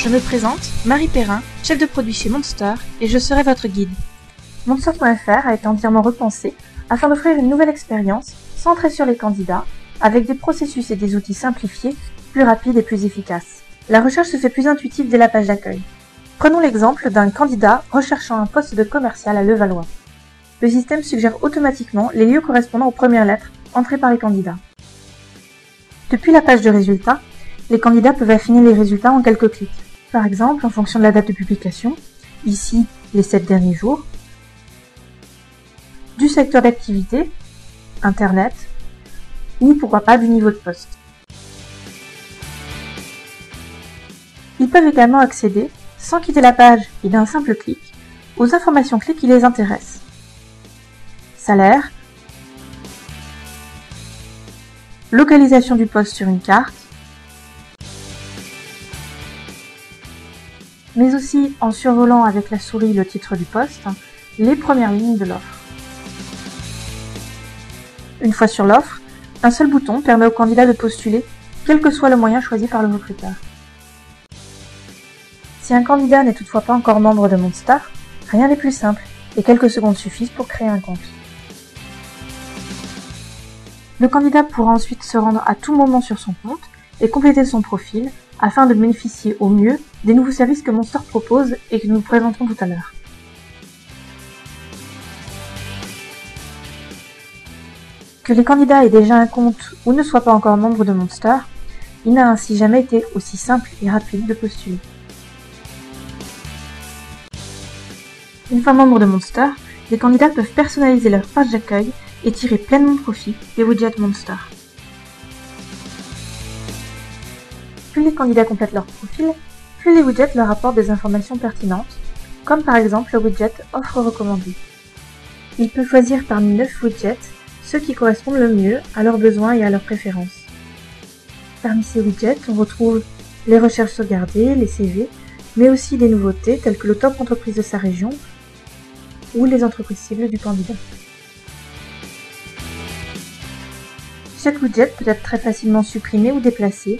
Je me présente, Marie Perrin, chef de produit chez Monster, et je serai votre guide. Monster.fr a été entièrement repensé afin d'offrir une nouvelle expérience centrée sur les candidats, avec des processus et des outils simplifiés, plus rapides et plus efficaces. La recherche se fait plus intuitive dès la page d'accueil. Prenons l'exemple d'un candidat recherchant un poste de commercial à Levallois. Le système suggère automatiquement les lieux correspondant aux premières lettres entrées par les candidats. Depuis la page de résultats, les candidats peuvent affiner les résultats en quelques clics. Par exemple, en fonction de la date de publication, ici les 7 derniers jours, du secteur d'activité, Internet, ou pourquoi pas du niveau de poste. Ils peuvent également accéder, sans quitter la page et d'un simple clic, aux informations clés qui les intéressent. Salaire, localisation du poste sur une carte, mais aussi en survolant avec la souris le titre du poste, les premières lignes de l'offre. Une fois sur l'offre, un seul bouton permet au candidat de postuler, quel que soit le moyen choisi par le recruteur. Si un candidat n'est toutefois pas encore membre de Monster, rien n'est plus simple et quelques secondes suffisent pour créer un compte. Le candidat pourra ensuite se rendre à tout moment sur son compte et compléter son profil afin de bénéficier au mieux des nouveaux services que Monster propose et que nous présenterons tout à l'heure. Que les candidats aient déjà un compte ou ne soient pas encore membres de Monster, il n'a ainsi jamais été aussi simple et rapide de postuler. Une fois membres de Monster, les candidats peuvent personnaliser leur page d'accueil et tirer pleinement profit des widgets Monster. Plus les candidats complètent leur profil, plus les widgets leur apportent des informations pertinentes, comme par exemple le widget Offre recommandée. Ils peuvent choisir parmi 9 widgets ceux qui correspondent le mieux à leurs besoins et à leurs préférences. Parmi ces widgets, on retrouve les recherches sauvegardées, les CV, mais aussi des nouveautés telles que le top entreprise de sa région ou les entreprises cibles du candidat. Chaque widget peut être très facilement supprimé ou déplacé.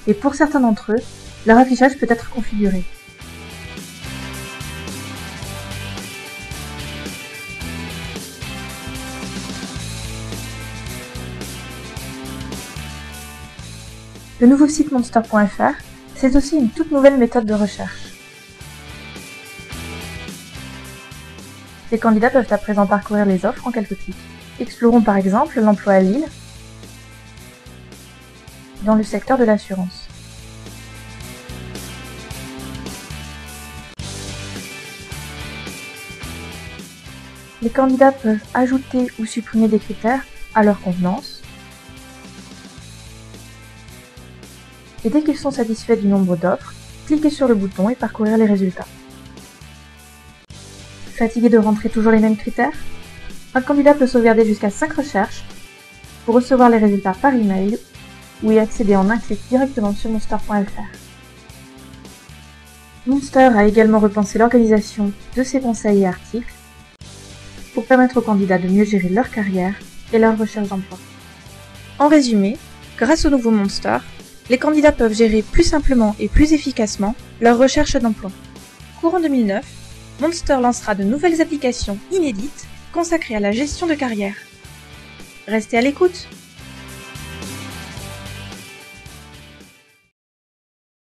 Et pour certains d'entre eux, leur affichage peut être configuré. Le nouveau site Monster.fr, c'est aussi une toute nouvelle méthode de recherche. Les candidats peuvent à présent parcourir les offres en quelques clics. Explorons par exemple l'emploi à Lille, dans le secteur de l'assurance. Les candidats peuvent ajouter ou supprimer des critères à leur convenance. Et dès qu'ils sont satisfaits du nombre d'offres, cliquez sur le bouton et parcourir les résultats. Fatigué de rentrer toujours les mêmes critères? Un candidat peut sauvegarder jusqu'à 5 recherches pour recevoir les résultats par email ou y accéder en un clic directement sur Monster.fr. Monster a également repensé l'organisation de ses conseils et articles pour permettre aux candidats de mieux gérer leur carrière et leur recherche d'emploi. En résumé, grâce au nouveau Monster, les candidats peuvent gérer plus simplement et plus efficacement leur recherche d'emploi. Courant 2009, Monster lancera de nouvelles applications inédites consacrées à la gestion de carrière. Restez à l'écoute!